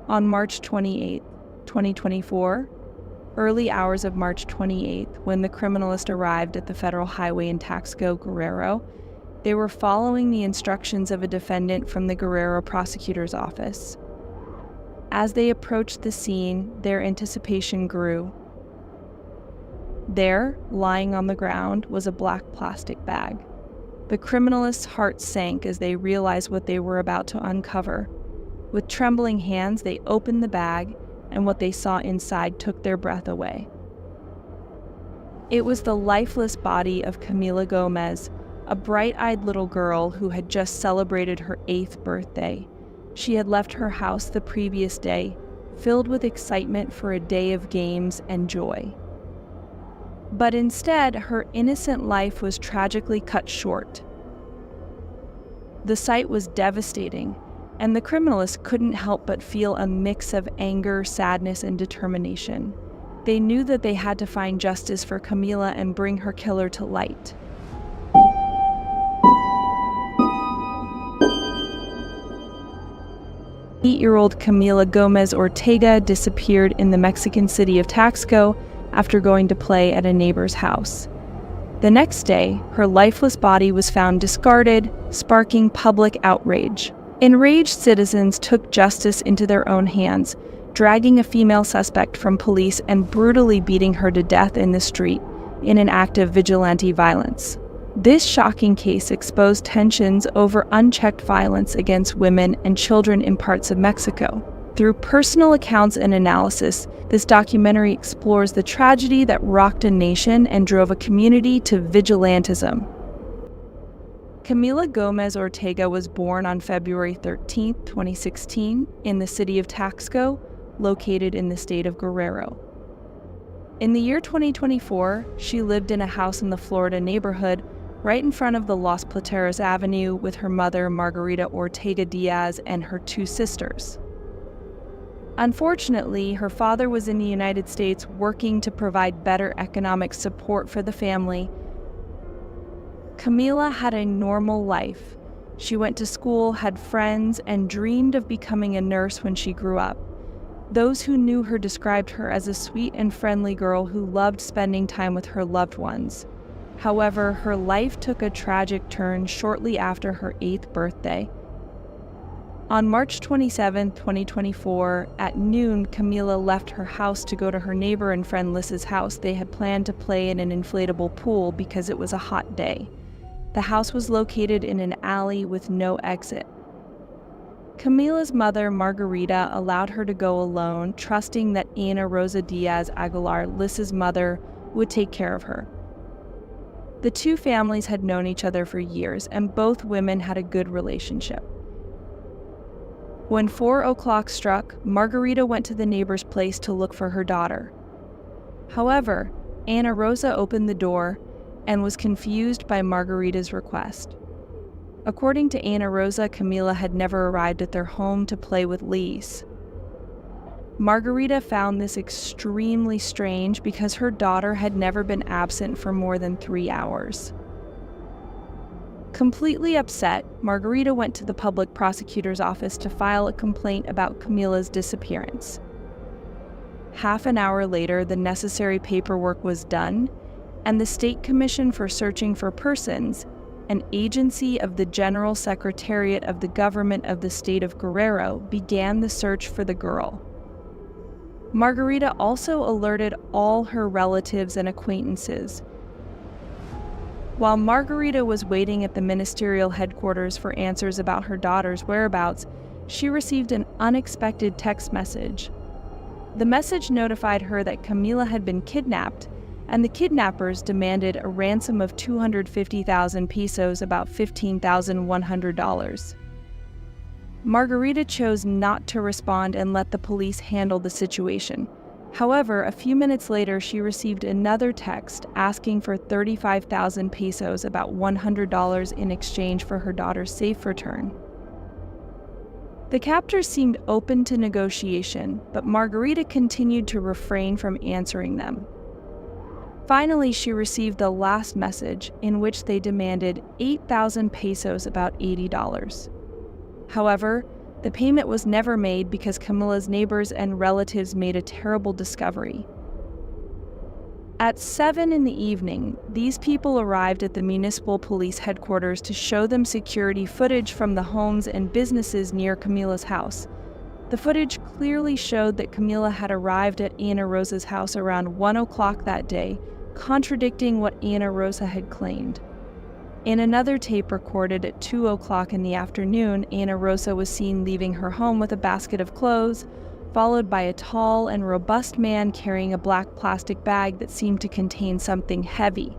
On March 28, 2024, early hours of March 28th, when the criminalist arrived at the federal highway in Taxco, Guerrero, they were following the instructions of a defendant from the Guerrero prosecutor's office. As they approached the scene, their anticipation grew. There, lying on the ground, was a black plastic bag. The criminalist's heart sank as they realized what they were about to uncover. With trembling hands, they opened the bag, and what they saw inside took their breath away. It was the lifeless body of Camila Gomez, a bright-eyed little girl who had just celebrated her 8th birthday. She had left her house the previous day, filled with excitement for a day of games and joy. But instead, her innocent life was tragically cut short. The sight was devastating, and the criminalists couldn't help but feel a mix of anger, sadness, and determination. They knew that they had to find justice for Camila and bring her killer to light. Eight-year-old Camila Gomez Ortega disappeared in the Mexican city of Taxco after going to play at a neighbor's house. The next day, her lifeless body was found discarded, sparking public outrage. Enraged citizens took justice into their own hands, dragging a female suspect from police and brutally beating her to death in the street in an act of vigilante violence. This shocking case exposed tensions over unchecked violence against women and children in parts of Mexico. Through personal accounts and analysis, this documentary explores the tragedy that rocked a nation and drove a community to vigilantism. Camila Gomez Ortega was born on February 13, 2016, in the city of Taxco, located in the state of Guerrero. In the year 2024, she lived in a house in the Florida neighborhood right in front of the Los Plateros Avenue with her mother, Margarita Ortega Diaz, and her 2 sisters. Unfortunately, her father was in the United States working to provide better economic support for the family. Camila had a normal life. She went to school, had friends, and dreamed of becoming a nurse when she grew up. Those who knew her described her as a sweet and friendly girl who loved spending time with her loved ones. However, her life took a tragic turn shortly after her 8th birthday. On March 27, 2024, at noon, Camila left her house to go to her neighbor and friend Liz's house. They had planned to play in an inflatable pool because it was a hot day. The house was located in an alley with no exit. Camila's mother, Margarita, allowed her to go alone, trusting that Ana Rosa Diaz Aguilar, Liz's mother, would take care of her. The 2 families had known each other for years, and both women had a good relationship. When 4 o'clock struck, Margarita went to the neighbor's place to look for her daughter. However, Ana Rosa opened the door and was confused by Margarita's request. According to Ana Rosa, Camila had never arrived at their home to play with Liz. Margarita found this extremely strange because her daughter had never been absent for more than 3 hours. Completely upset, Margarita went to the public prosecutor's office to file a complaint about Camila's disappearance. Half an hour later, the necessary paperwork was done, and the State Commission for Searching for Persons, an agency of the General Secretariat of the Government of the State of Guerrero, began the search for the girl. Margarita also alerted all her relatives and acquaintances. While Margarita was waiting at the ministerial headquarters for answers about her daughter's whereabouts, she received an unexpected text message. The message notified her that Camila had been kidnapped, and the kidnappers demanded a ransom of 250,000 pesos, about $15,100. Margarita chose not to respond and let the police handle the situation. However, a few minutes later, she received another text asking for 35,000 pesos, about $100, in exchange for her daughter's safe return. The captors seemed open to negotiation, but Margarita continued to refrain from answering them. Finally, she received the last message, in which they demanded 8,000 pesos, about $80. However, The payment was never made because Camilla's neighbors and relatives made a terrible discovery. At 7 in the evening, these people arrived at the municipal police headquarters to show them security footage from the homes and businesses near Camilla's house. The footage clearly showed that Camilla had arrived at Ana Rosa's house around 1 o'clock that day, contradicting what Ana Rosa had claimed. In another tape recorded at 2 o'clock in the afternoon, Ana Rosa was seen leaving her home with a basket of clothes, followed by a tall and robust man carrying a black plastic bag that seemed to contain something heavy.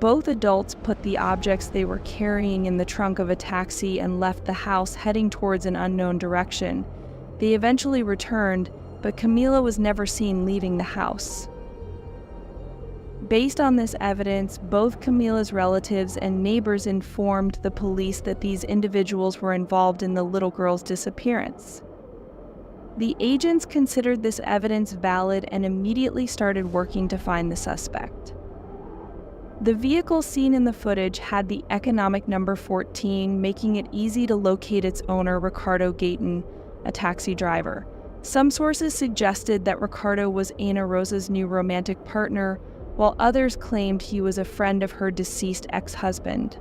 Both adults put the objects they were carrying in the trunk of a taxi and left the house, heading towards an unknown direction. They eventually returned, but Camilla was never seen leaving the house. Based on this evidence, both Camilla's relatives and neighbors informed the police that these individuals were involved in the little girl's disappearance. The agents considered this evidence valid and immediately started working to find the suspect. The vehicle seen in the footage had the economic number 14, making it easy to locate its owner, Ricardo Gayton, a taxi driver. Some sources suggested that Ricardo was Ana Rosa's new romantic partner, while others claimed he was a friend of her deceased ex-husband.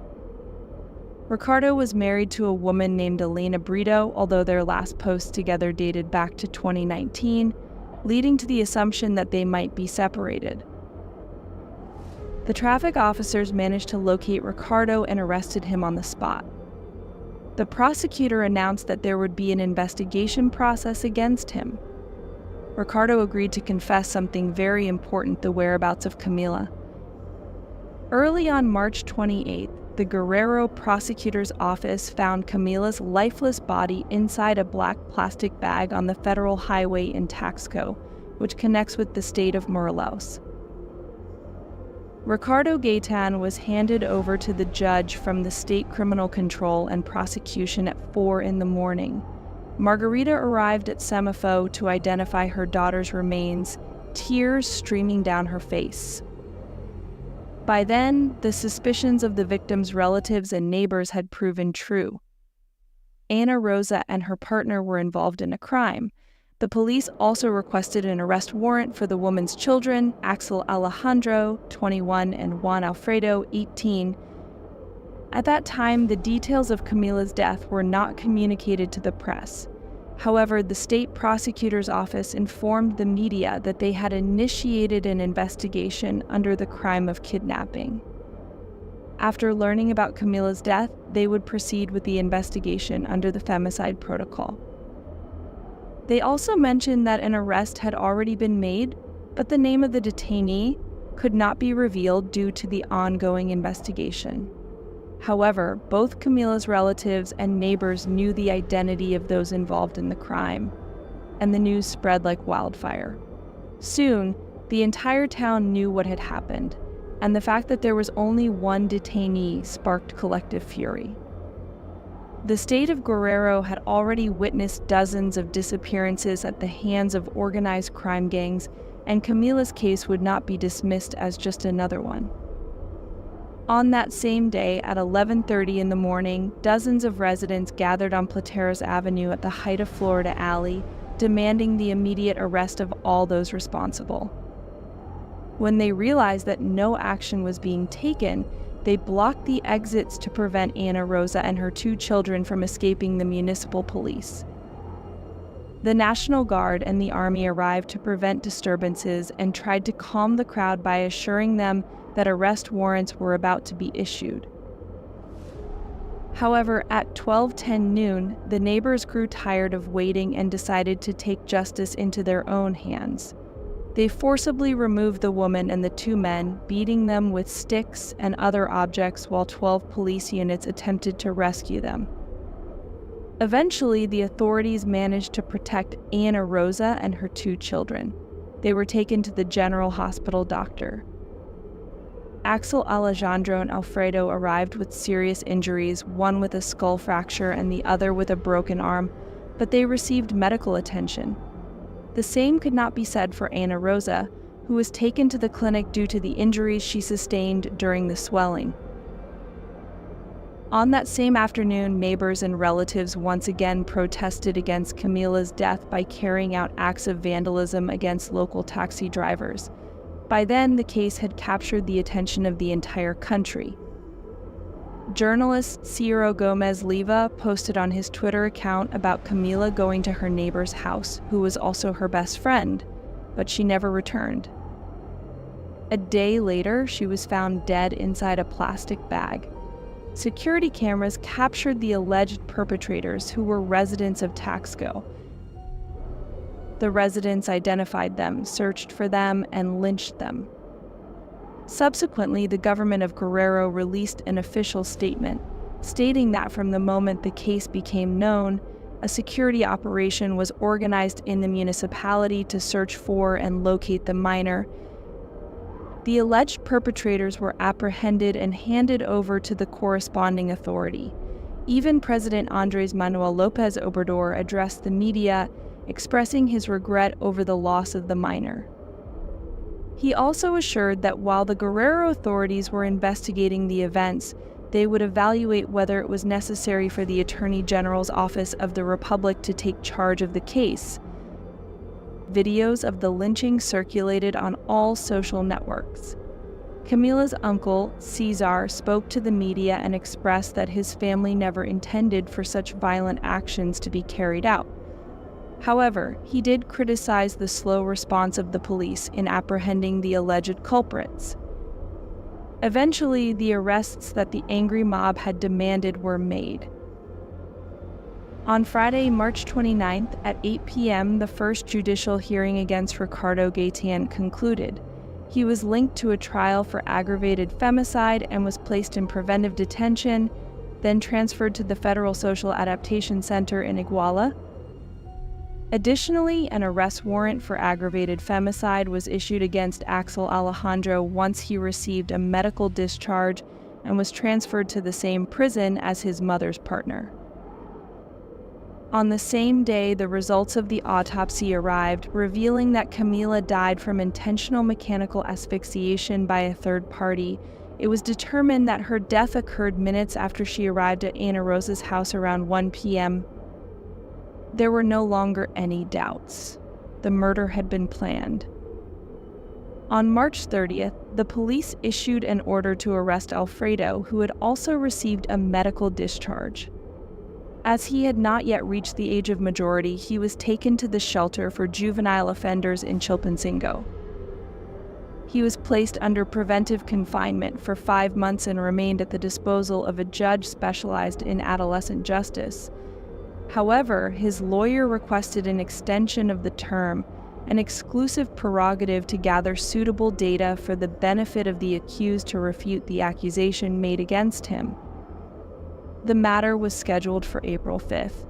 Ricardo was married to a woman named Elena Brito, although their last post together dated back to 2019, leading to the assumption that they might be separated. The traffic officers managed to locate Ricardo and arrested him on the spot. The prosecutor announced that there would be an investigation process against him. Ricardo agreed to confess something very important: the whereabouts of Camilla. Early on March 28th, the Guerrero prosecutor's office found Camilla's lifeless body inside a black plastic bag on the federal highway in Taxco, which connects with the state of Morelos. Ricardo Gayton was handed over to the judge from the State Criminal Control and Prosecution at 4 in the morning. Margarita arrived at Semifo to identify her daughter's remains, tears streaming down her face. By then, the suspicions of the victim's relatives and neighbors had proven true. Ana Rosa and her partner were involved in a crime. The police also requested an arrest warrant for the woman's children, Axel Alejandro, 21, and Juan Alfredo, 18. At that time, the details of Camilla's death were not communicated to the press. However, the state prosecutor's office informed the media that they had initiated an investigation under the crime of kidnapping. After learning about Camilla's death, they would proceed with the investigation under the femicide protocol. They also mentioned that an arrest had already been made, but the name of the detainee could not be revealed due to the ongoing investigation. However, both Camilla's relatives and neighbors knew the identity of those involved in the crime, and the news spread like wildfire. Soon, the entire town knew what had happened. and the fact that there was only one detainee sparked collective fury. The state of Guerrero had already witnessed dozens of disappearances at the hands of organized crime gangs, and Camila's case would not be dismissed as just another one. On that same day, at 11:30 in the morning, dozens of residents gathered on Plateros Avenue at the height of Florida Alley, demanding the immediate arrest of all those responsible. When they realized that no action was being taken, they blocked the exits to prevent Ana Rosa and her 2 children from escaping the municipal police. The National Guard and the Army arrived to prevent disturbances and tried to calm the crowd by assuring them that arrest warrants were about to be issued. However, at 12:10 noon, the neighbors grew tired of waiting and decided to take justice into their own hands. They forcibly removed the woman and the 2 men, beating them with sticks and other objects while 12 police units attempted to rescue them. Eventually, the authorities managed to protect Ana Rosa and her 2 children. They were taken to the General Hospital doctor. Axel Alejandro and Alfredo arrived with serious injuries, one with a skull fracture and the other with a broken arm, but they received medical attention. The same could not be said for Ana Rosa, who was taken to the clinic due to the injuries she sustained during the swelling. On that same afternoon, neighbors and relatives once again protested against Camila's death by carrying out acts of vandalism against local taxi drivers. By then, the case had captured the attention of the entire country. Journalist Ciro Gomez Leiva posted on his Twitter account about Camila going to her neighbor's house, who was also her best friend, but she never returned. A day later, she was found dead inside a plastic bag. Security cameras captured the alleged perpetrators, who were residents of Taxco. The residents identified them, searched for them, and lynched them. Subsequently, the government of Guerrero released an official statement, stating that from the moment the case became known, a security operation was organized in the municipality to search for and locate the minor. The alleged perpetrators were apprehended and handed over to the corresponding authority. Even President Andrés Manuel López Obrador addressed the media, expressing his regret over the loss of the minor. He also assured that while the Guerrero authorities were investigating the events, they would evaluate whether it was necessary for the Attorney General's Office of the Republic to take charge of the case. Videos of the lynching circulated on all social networks. Camila's uncle, Cesar, spoke to the media and expressed that his family never intended for such violent actions to be carried out. However, he did criticize the slow response of the police in apprehending the alleged culprits. Eventually, the arrests that the angry mob had demanded were made. On Friday, March 29th at 8 p.m., the first judicial hearing against Ricardo Gaitán concluded. He was linked to a trial for aggravated femicide and was placed in preventive detention, then transferred to the Federal Social Adaptation Center in Iguala. Additionally, an arrest warrant for aggravated femicide was issued against Axel Alejandro once he received a medical discharge and was transferred to the same prison as his mother's partner. On the same day, the results of the autopsy arrived, revealing that Camila died from intentional mechanical asphyxiation by a third party. It was determined that her death occurred minutes after she arrived at Ana Rosa's house around 1 p.m. There were no longer any doubts. The murder had been planned. On March 30th, the police issued an order to arrest Alfredo, who had also received a medical discharge. As he had not yet reached the age of majority, he was taken to the shelter for juvenile offenders in Chilpancingo. He was placed under preventive confinement for 5 months and remained at the disposal of a judge specialized in adolescent justice. However, his lawyer requested an extension of the term, an exclusive prerogative to gather suitable data for the benefit of the accused to refute the accusation made against him. The matter was scheduled for April 5th.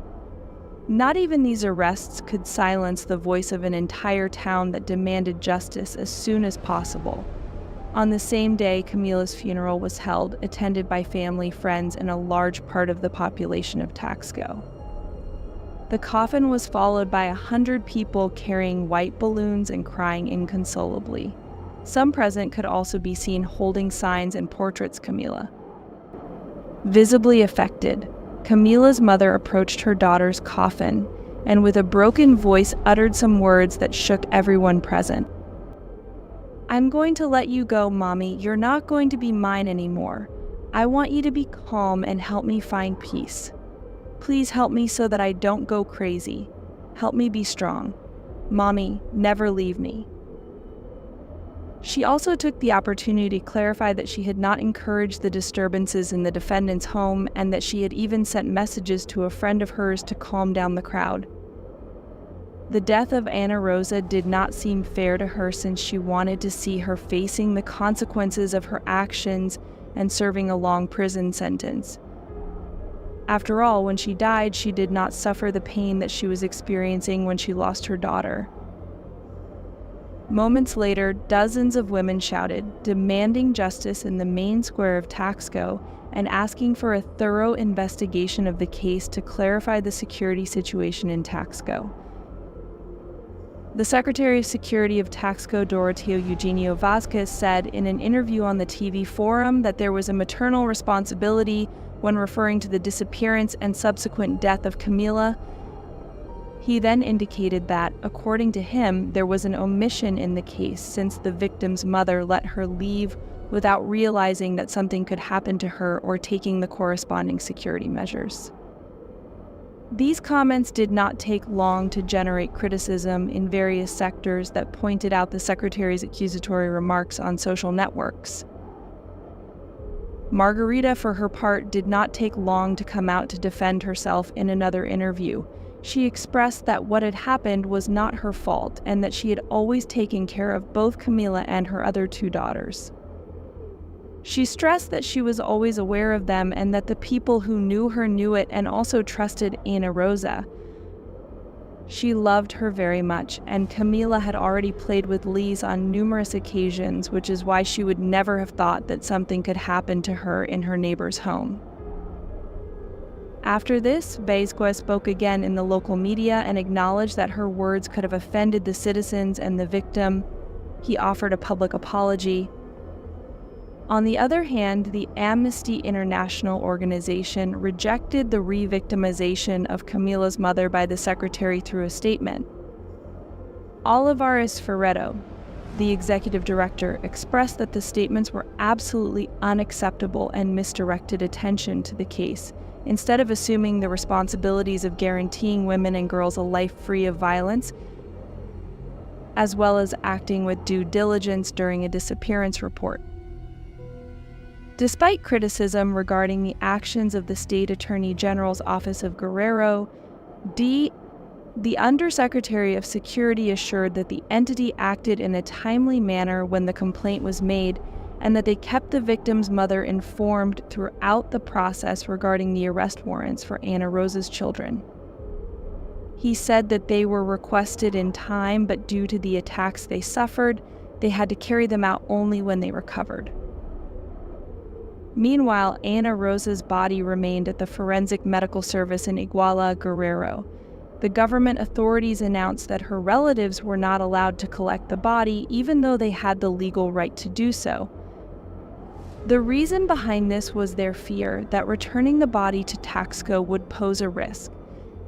Not even these arrests could silence the voice of an entire town that demanded justice as soon as possible. On the same day, Camila's funeral was held, attended by family, friends, and a large part of the population of Taxco. The coffin was followed by 100 people carrying white balloons and crying inconsolably. Some present could also be seen holding signs and portraits of Camila. Visibly affected, Camila's mother approached her daughter's coffin and with a broken voice uttered some words that shook everyone present. "I'm going to let you go, Mommy. You're not going to be mine anymore. I want you to be calm and help me find peace. Please help me so that I don't go crazy. Help me be strong. Mommy, never leave me." She also took the opportunity to clarify that she had not encouraged the disturbances in the defendant's home and that she had even sent messages to a friend of hers to calm down the crowd. The death of Ana Rosa did not seem fair to her since she wanted to see her facing the consequences of her actions and serving a long prison sentence. After all, when she died, she did not suffer the pain that she was experiencing when she lost her daughter. Moments later, dozens of women shouted, demanding justice in the main square of Taxco and asking for a thorough investigation of the case to clarify the security situation in Taxco. The Secretary of Security of Taxco, Doroteo Eugenio Vazquez, said in an interview on the TV forum that there was a maternal responsibility when referring to the disappearance and subsequent death of Camila. He then indicated that, according to him, there was an omission in the case since the victim's mother let her leave without realizing that something could happen to her or taking the corresponding security measures. These comments did not take long to generate criticism in various sectors that pointed out the Secretary's accusatory remarks on social networks. Margarita, for her part, did not take long to come out to defend herself in another interview. She expressed that what had happened was not her fault and that she had always taken care of both Camila and her other two daughters. She stressed that she was always aware of them and that the people who knew her knew it and also trusted Ana Rosa. She loved her very much, and Camila had already played with Lise on numerous occasions, which is why she would never have thought that something could happen to her in her neighbor's home. After this, Vazquez spoke again in the local media and acknowledged that her words could have offended the citizens and the victim. He offered a public apology. On the other hand, the Amnesty International organization rejected the re-victimization of Camila's mother by the secretary through a statement. Olivares Ferretto, the executive director, expressed that the statements were absolutely unacceptable and misdirected attention to the case, instead of assuming the responsibilities of guaranteeing women and girls a life free of violence, as well as acting with due diligence during a disappearance report. Despite criticism regarding the actions of the State Attorney General's Office of Guerrero, the Undersecretary of Security assured that the entity acted in a timely manner when the complaint was made and that they kept the victim's mother informed throughout the process regarding the arrest warrants for Ana Rosa's children. He said that they were requested in time, but due to the attacks they suffered, they had to carry them out only when they recovered. Meanwhile, Ana Rosa's body remained at the Forensic Medical Service in Iguala, Guerrero. The government authorities announced that her relatives were not allowed to collect the body, even though they had the legal right to do so. The reason behind this was their fear that returning the body to Taxco would pose a risk.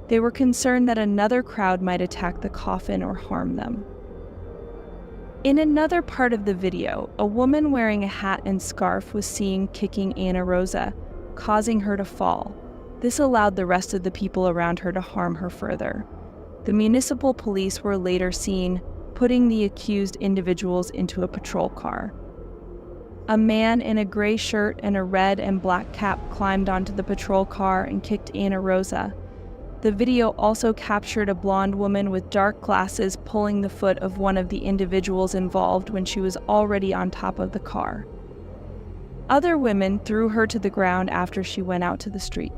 They were concerned that another crowd might attack the coffin or harm them. In another part of the video, a woman wearing a hat and scarf was seen kicking Ana Rosa, causing her to fall. This allowed the rest of the people around her to harm her further. The municipal police were later seen putting the accused individuals into a patrol car. A man in a gray shirt and a red and black cap climbed onto the patrol car and kicked Ana Rosa. The video also captured a blonde woman with dark glasses pulling the foot of one of the individuals involved when she was already on top of the car. Other women threw her to the ground after she went out to the street.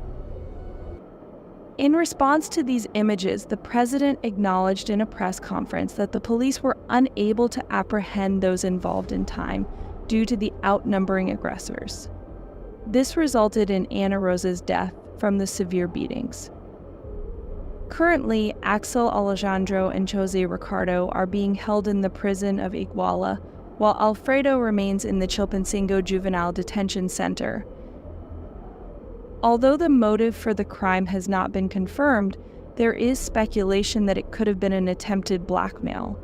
In response to these images, the president acknowledged in a press conference that the police were unable to apprehend those involved in time due to the outnumbering aggressors. This resulted in Ana Rosa's death from the severe beatings. Currently, Axel Alejandro and Jose Ricardo are being held in the prison of Iguala, while Alfredo remains in the Chilpancingo Juvenile Detention Center. Although the motive for the crime has not been confirmed, there is speculation that it could have been an attempted blackmail.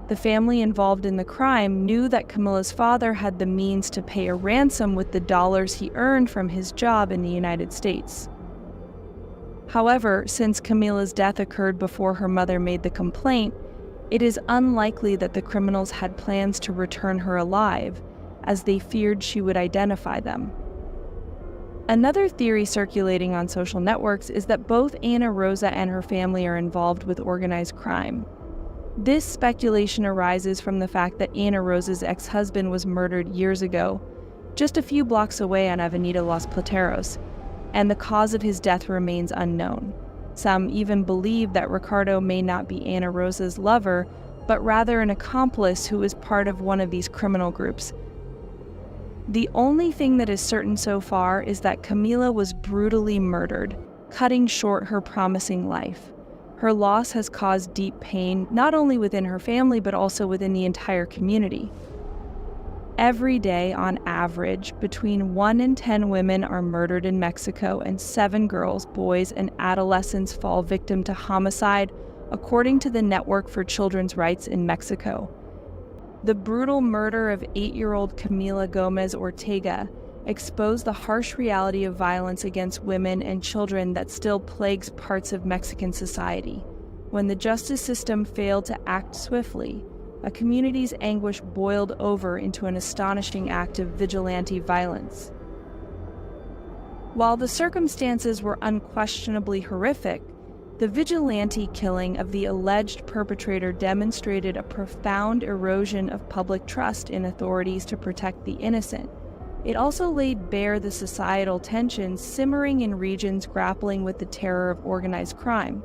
The family involved in the crime knew that Camila's father had the means to pay a ransom with the dollars he earned from his job in the United States. However, since Camila's death occurred before her mother made the complaint, it is unlikely that the criminals had plans to return her alive, as they feared she would identify them. Another theory circulating on social networks is that both Ana Rosa and her family are involved with organized crime. This speculation arises from the fact that Ana Rosa's ex-husband was murdered years ago, just a few blocks away on Avenida Los Plateros, and the cause of his death remains unknown. Some even believe that Ricardo may not be Ana Rosa's lover, but rather an accomplice who is part of one of these criminal groups. The only thing that is certain so far is that Camila was brutally murdered, cutting short her promising life. Her loss has caused deep pain, not only within her family, but also within the entire community. Every day, on average, between 1 and 10 women are murdered in Mexico, and 7 girls, boys, and adolescents fall victim to homicide, according to the Network for Children's Rights in Mexico. The brutal murder of 8-year-old Camila Gomez Ortega exposed the harsh reality of violence against women and children that still plagues parts of Mexican society. When the justice system failed to act swiftly, a community's anguish boiled over into an astonishing act of vigilante violence. While the circumstances were unquestionably horrific, the vigilante killing of the alleged perpetrator demonstrated a profound erosion of public trust in authorities to protect the innocent. It also laid bare the societal tensions simmering in regions grappling with the terror of organized crime.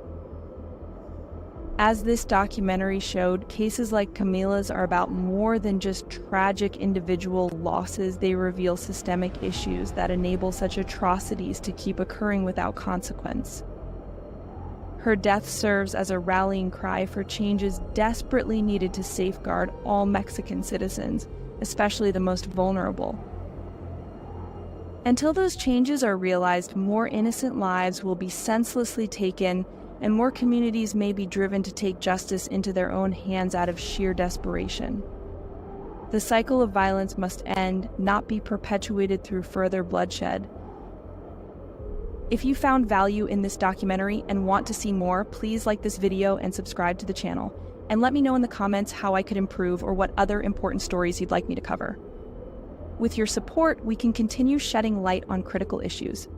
As this documentary showed, cases like Camila's are about more than just tragic individual losses. They reveal systemic issues that enable such atrocities to keep occurring without consequence. Her death serves as a rallying cry for changes desperately needed to safeguard all Mexican citizens, especially the most vulnerable. Until those changes are realized, more innocent lives will be senselessly taken, and more communities may be driven to take justice into their own hands out of sheer desperation. The cycle of violence must end, not be perpetuated through further bloodshed. If you found value in this documentary and want to see more, please like this video and subscribe to the channel, and let me know in the comments how I could improve or what other important stories you'd like me to cover. With your support, we can continue shedding light on critical issues.